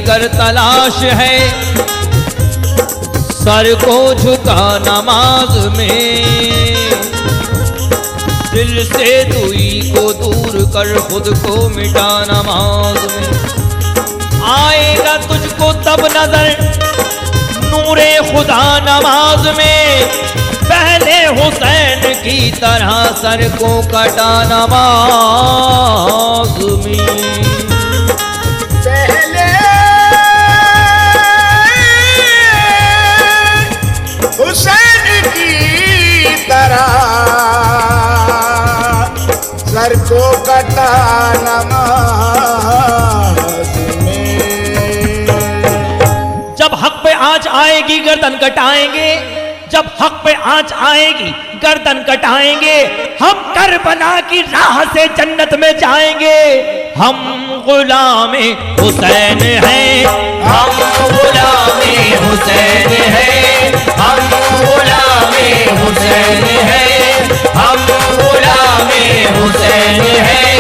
कर तलाश है, सर को झुका नमाज में, दिल से दुई को दूर कर खुद को मिटा नमाज में। आएगा तुझको तब नजर नूरे खुदा नमाज में, पहले हुसैन की तरह सर को कटा नमाज में। पहले हुसैन की तरह सर को कटा नमाज में। जब हक पे आंच आएगी गर्दन कटाएंगे, जब हक पे आंच आएगी गर्दन कटाएंगे, हम करबला की राह से जन्नत में जाएंगे। हम गुलामे हुसैन हैं, हम गुलामे हुसैन हैं, हम गुलामे हुसैन हैं, हम गुलामे हुसैन हैं,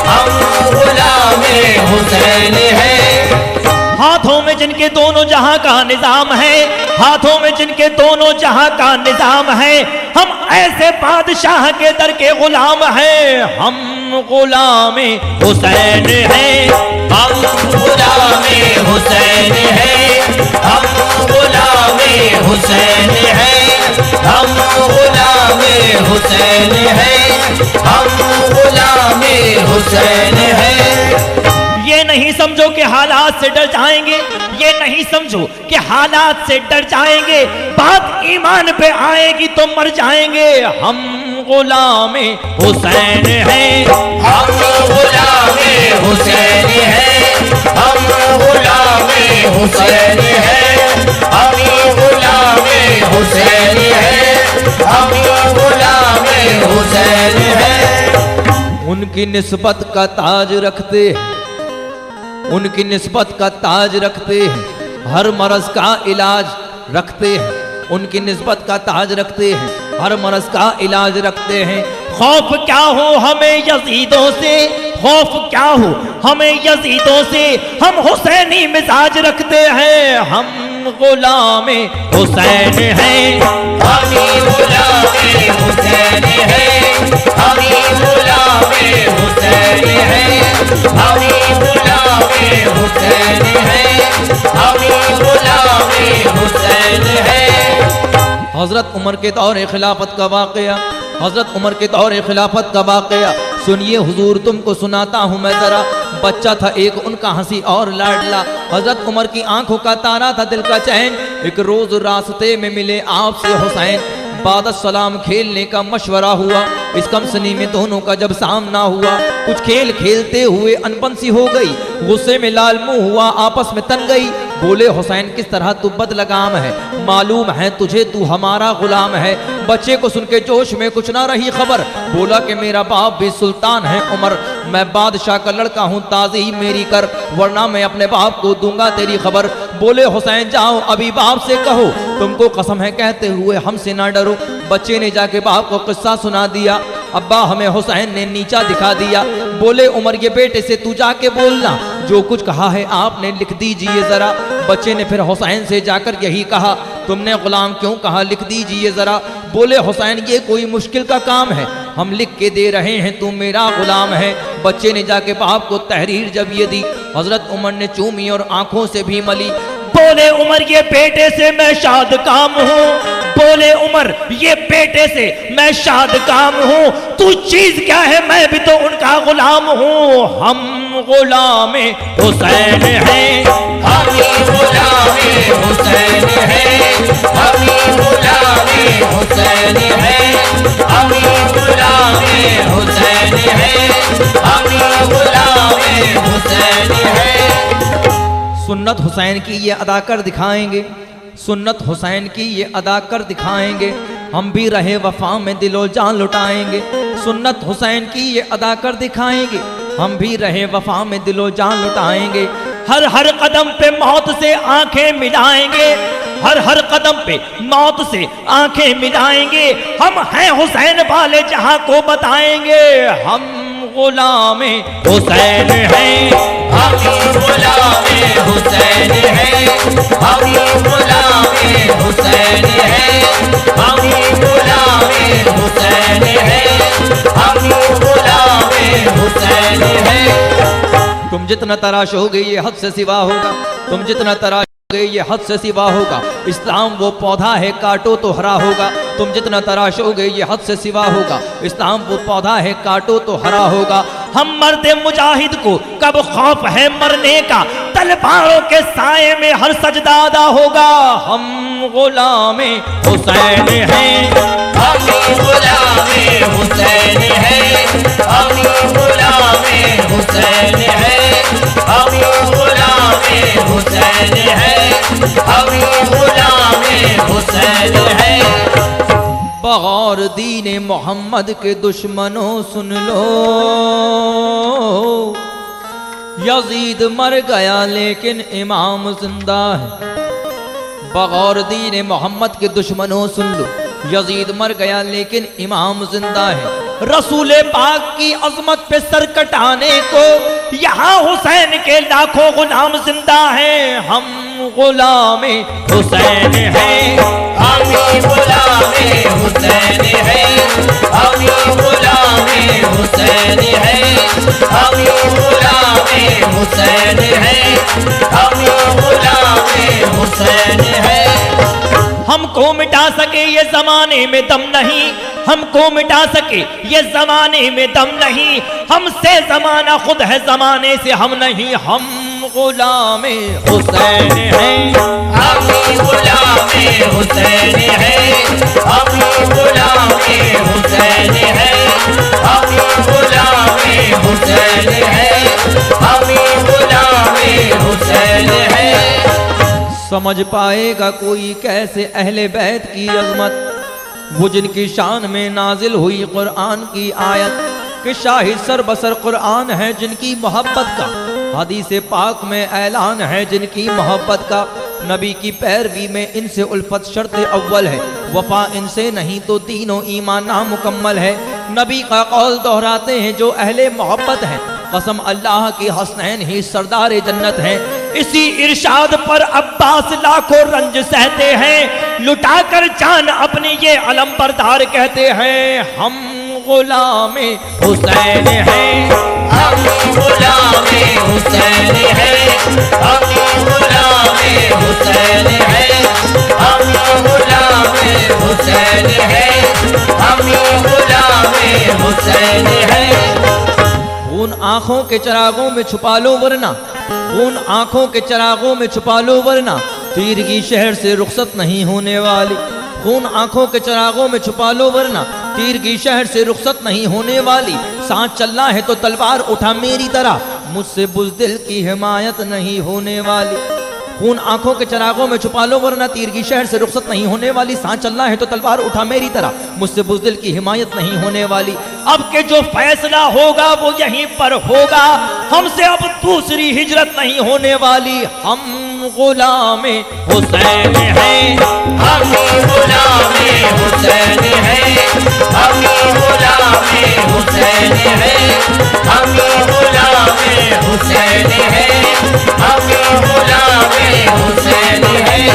हम गुलामे हुसैन हैं। हाथों में जिनके दोनों जहां का निजाम है, हाथों में जिनके दोनों जहां का निजाम है, हम ऐसे बादशाह के दर के गुलाम हैं। हम गुलामे हुसैन हैं, हम गुलामे हुसैन हैं, हम गुलामे हुसैन हैं, हम गुलामे हुसैन हैं, हम गुलामे हुसैन हैं। ये नहीं समझो कि हालात से डर जाएंगे, ये नहीं समझो कि हालात से डर जाएंगे, बात ईमान पे आएगी तो मर जाएंगे। हम गुलामे हुसैन हैं, हम गुलामे हुसैन हैं, हम गुलामे हुसैन हैं, हम गुलामे हुसैन हैं, हम गुलामे हुसैन हैं। उनकी निस्बत का ताज रखते हैं, उनकी निस्बत का ताज रखते हैं, हर मरज का इलाज रखते हैं, उनकी निस्बत का ताज रखते हैं, हर मरज का इलाज रखते हैं। खौफ क्या हो हमें यजीदों से, खौफ क्या हो हमें यजीदों से, हम हुसैनी मिजाज रखते हैं। हम गुलामे हुसैन हैं, हम गुलामे हुसैन हैं, हम गुलामे हुसैन हैं, हम गुलामे हुसैन हैं, हम गुलामे हुसैन हैं। हजरत उमर के दौर खिलाफत का वाकया, हजरत उमर के दौर खिलाफत का वाकया सुनिए हुजूर, तुमको सुनाता हूँ मैं जरा। बच्चा था एक उनका हंसी और लाडला, हजरत उमर की आंखों का तारा था दिल का चैन। एक रोज रास्ते में मिले आपसे हुसैन, बाद सलाम खेलने का मशवरा हुआ। इस कमसनी में दोनों का जब सामना हुआ, कुछ खेल खेलते हुए अनबन सी हो गई, गुस्से में लाल मुंह हुआ, आपस में तन गई। बोले हुसैन किस तरह तू बदलगाम है, मालूम है तुझे तू हमारा गुलाम है। बच्चे को सुन के जोश में कुछ ना रही खबर, बोला कि मेरा बाप भी सुल्तान है उमर, मैं बादशाह का लड़का हूँ, ताज़ी मेरी कर, वरना मैं अपने बाप को दूंगा तेरी खबर। बोले हुसैन जाओ अभी बाप से कहो, तुमको कसम है कहते हुए हमसे ना डरो। बच्चे ने जाके बाप को किस्सा सुना दिया, अब्बा हमें हुसैन ने नीचा दिखा दिया। बोले उमर ये बेटे से तू जाके बोलना, जो कुछ कहा है आपने लिख दीजिए जरा। बच्चे ने फिर हुसैन से जाकर यही कहा, तुमने गुलाम क्यों कहा, लिख दीजिए जरा। बोले हुसैन ये कोई मुश्किल का काम है, हम लिख के दे रहे हैं, तू मेरा गुलाम है। बच्चे ने जाके बाप को तहरीर जब ये दी, हजरत उमर ने चूमी और आंखों से भी मली। बोले उमर ये बेटे से मैं शाद काम हूँ, बोले उमर ये बेटे से मैं शाद काम हूँ, तू चीज क्या है मैं भी तो उनका गुलाम हूँ। हम गुलामे हुसैन हैं, हम गुलामे हुसैन हैं, हम गुलामे हुसैन हैं, हम गुलामे हुसैन हैं, हम गुलामे हुसैन हैं। सुन्नत हुसैन की ये अदा कर दिखाएंगे, सुन्नत हुसैन की ये अदा कर दिखाएंगे, हम भी रहे वफा में दिलो जान लुटाएंगे। सुन्नत हुसैन की ये अदा कर दिखाएंगे, हम भी रहे वफा में दिलो जान लुटाएंगे। हर हर कदम पे मौत से आंखें मिलाएंगे, हर हर कदम पे मौत से आंखें मिलाएंगे। हम हैं हुसैन वाले जहां को बताएंगे, हम गुलामे हुसैन हैं, हम ही गुलामे हुसैन हैं, हम ही गुलामे हुसैन हैं, हम ही गुलामे हुसैन हैं, हम ही गुलामे हुसैन हैं। तुम जितना तराशोगे ये हद से सिवा होगा, तुम जितना तराशोगे ये हद से सिवा होगा। इस्लाम वो पौधा है काटो तो हरा होगा, तुम जितना तराशोगे ये हद से सिवा होगा। इस्लाम वो पौधा है काटो तो हरा होगा। हम मर्दे मुजाहिद को कब खौफ है मरने का, तलवारों के साए में हर सजदा अदा होगा। हम गुलामे हुसैन हैं, हम ही गुलामे हुसैन हैं, हम ही गुलामे हुसैन हैं, हम ही गुलामे हुसैन हैं, हम ही गुलामे हुसैन हैं। बगौर दीन मोहम्मद के दुश्मनों सुन लो, यजीद मर गया लेकिन इमाम जिंदा है। बगौर दीन मोहम्मद के दुश्मनों सुन लो, यजीद मर गया लेकिन इमाम जिंदा है। रसूल पाक की अजमत पे सर कटाने को यहाँ हुसैन के लाखों गुलाम जिंदा हैं। हम गुलामे हुसैन हैं, हम ही गुलामे हुसैन हैं, हम ही गुलामे हुसैन हैं, हम ही गुलामे हुसैन हैं, हम ही गुलामे हुसैन हैं। हमको मिटा सके ये जमाने में दम नहीं, हमको मिटा सके ये जमाने में दम नहीं। हमसे जमाना खुद है, जमाने से हम नहीं। हम गुलामे हुसैन हैं, हम ही गुलामे हुसैन हैं, हम ही गुलामे हुसैन हैं, हम ही गुलामे हुसैन हैं, हम ही गुलामे हुसैन हैं। समझ पाएगा कोई कैसे अहले बैत की अजमत, वो जिनकी शान में नाजिल हुई कुरान की आयत कि शाहिद सर बसर कुरान है जिनकी मोहब्बत का, हदीस पाक में ऐलान है जिनकी मोहब्बत का। नबी की पैरवी में इनसे उल्फत शर्त अव्वल है, वफा इनसे नहीं तो तीनों ईमान नामुकम्मल है। नबी का कौल दोहराते हैं जो अहले मोहब्बत हैं, कसम अल्लाह की हसनैन ही सरदार जन्नत हैं। इसी इरशाद पर अब्बास लाखों रंज सहते हैं, लुटाकर जान अपनी ये अलम बरदार कहते हैं। हम गुलामे हुसैन हैं, हम ही गुलामे हुसैन हैं, हम ही गुलामे हुसैन हैं, हम ही गुलामे हुसैन हैं, हम ही गुलामे हुसैन हैं। उन आंखों के चरागों में छुपा लो वरना, उन आंखों के चरागों में छुपा लो वरना तीरगी शहर से रुखसत नहीं होने वाली। खून आंखों के चरागों में छुपा लो वरना तीरगी शहर से रुखसत नहीं होने वाली। सांस चलना है तो तलवार उठा मेरी तरह, मुझसे बुज़दिल की हिमायत नहीं होने वाली। खून आंखों के चरागों में छुपा लो वरना तीरगी शहर से रुखसत नहीं होने वाली। सांस चलना है तो तलवार उठा मेरी तरह, मुझसे बुज़दिल की हिमायत नहीं होने वाली। अब के जो फैसला होगा वो यहीं पर होगा, हमसे अब दूसरी हिजरत नहीं होने वाली। हम गुलामे हुसैन हैं, हम ही गुलामे हुसैन हैं, हम ही गुलामे हुसैन हैं, हम ही गुलामे हुसैन हैं, हम ही गुलामे हुसैन हैं।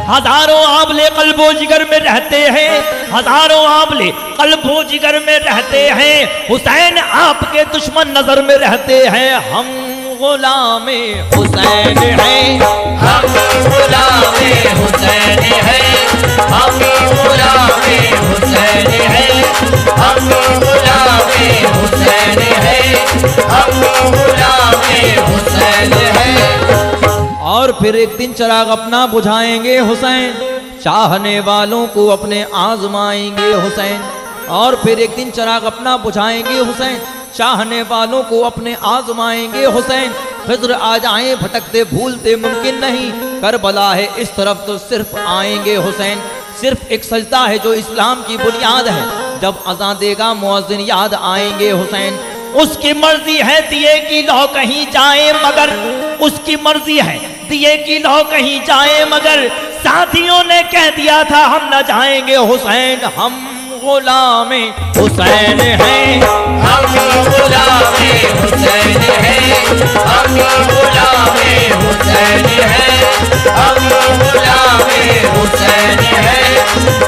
हजारों आंवले कल्बो जिगर में रहते हैं, हजारों आंवले कल्बो जिगर में रहते हैं। हुसैन आपके दुश्मन नजर में रहते हैं। हम गुलामे हुसैन हैं, हम ही गुलामे हुसैन हैं, हम ही गुलामे हुसैन हैं, हम ही गुलामे हुसैन हैं, हम ही गुलामे हुसैन हैं। और फिर एक दिन चिराग अपना बुझाएंगे हुसैन, चाहने वालों को अपने आजमाएंगे हुसैन। और फिर एक दिन चिराग अपना बुझाएंगे हुसैन, चाहने वालों को अपने आजमाएंगे हुसैन। खिज़्र आ जाएं भटकते भूलते मुमकिन नहीं, करबला है इस तरफ तो सिर्फ आएंगे हुसैन। सिर्फ एक सजदा है जो इस्लाम की बुनियाद है, जब अज़ान देगा मुअज़्ज़िन याद आएंगे हुसैन। उसकी मर्जी है दिए की लौ कहीं जाए मगर, उसकी मर्जी है दिए की लौ कहीं जाए मगर, साथियों ने कह दिया था हम न जाएंगे हुसैन। हम गुलाम हुसैन हैं। हम गुलामे हुसैन हैं, हम गुलामे हुसैन हैं, हम गुलामे हुसैन हैं,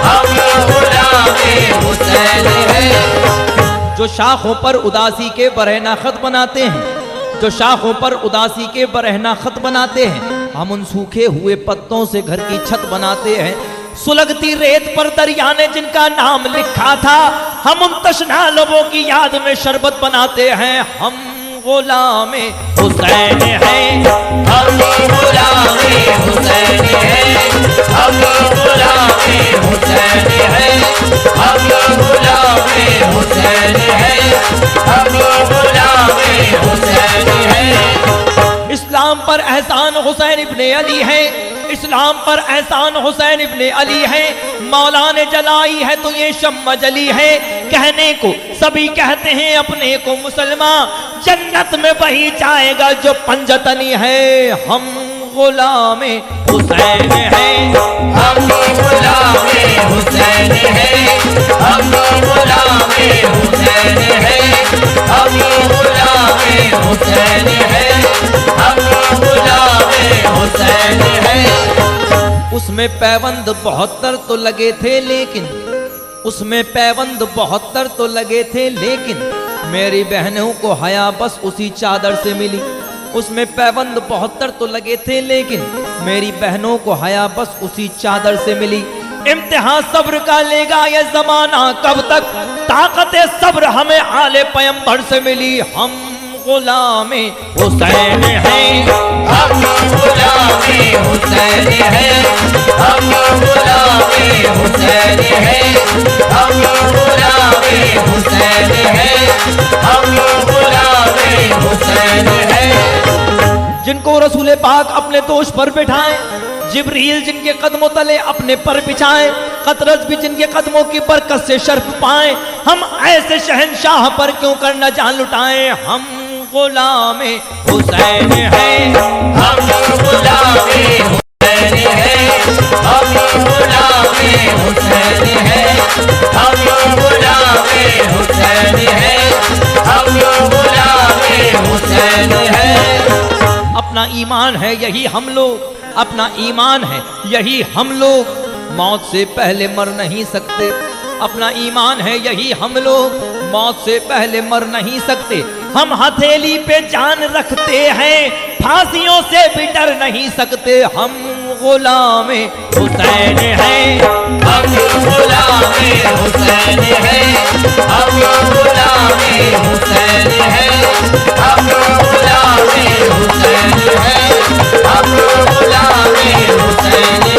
हम गुलामे हुसैन हैं। जो शाखों पर उदासी के बरहना खत बनाते हैं, जो शाखों पर उदासी के बरहना खत बनाते हैं, हम उन सूखे हुए पत्तों से घर की छत बनाते हैं। सुलगती रेत पर दरिया ने जिनका नाम लिखा था, हम उन तशना लोगों की याद में शरबत बनाते हैं। हम गुलामे हुसैन हैं, हम गुलामे हुसैन हैं, हम गुलामे हुसैन हैं, हम गुलामे हुसैन हैं, हम गुलामे हुसैन हैं। इस्लाम पर एहसान हुसैन इब्ने अली है, इस्लाम पर एहसान हुसैन इब्ने अली है। मौला ने जलाई है तो ये शम्मा जली है। कहने को सभी कहते हैं अपने को मुसलमान, जन्नत में वही जाएगा जो पंजतनी है। हम गुलामे हुसैन हैं, हम गुलामे हुसैन हैं, हम गुलामे हुसैन हैं, हम गुलामे हुसैन हैं, हम गुलामे हुसैन हैं। उसमें पैबंद 72 तो लगे थे लेकिन, उसमें पैबंद 72 तो लगे थे लेकिन मेरी बहनों को हया बस उसी चादर से मिली। उसमें पैबंद 72 तो लगे थे लेकिन मेरी बहनों को हया बस उसी चादर से मिली। इम्तिहान सब्र का लेगा ये जमाना कब तक, ताकत सब्र हमें आले पैगंबर से मिली। हम गुलामे हुसैन हैं, हम गुलामे हुसैन हैं, हम गुलामे हुसैन हैं, हम गुलामे हुसैन हैं, हम गुलामे हुसैन हैं। जिनको रसूल पाक अपने दोष पर बिठाएं, जिब्रील जिनके कदमों तले अपने पर बिछाएं, कतरस भी जिनके कदमों की बरकत से शर्फ पाएं, हम ऐसे शहंशाह पर क्यों करना जान लुटाएं। हम गुलामे हुसैन हैं, हम गुलामे हुसैन हैं, हम गुलामे हुसैन हैं, हम गुलामे हुसैन हैं, हम गुलामे हुसैन हैं। अपना ईमान है यही हम लोग, अपना ईमान है यही हम लोग मौत से पहले मर नहीं सकते। अपना ईमान है यही हम लोग मौत से पहले मर नहीं सकते। हम हथेली पे जान रखते हैं, फांसियों से भी डर नहीं सकते। हम गुलामे हुसैन हैं, हम गुलामे हुसैन हैं, हम गुलामे हुसैन हैं, हम गुलामे हुसैन हैं, हम गुलामे हुसैन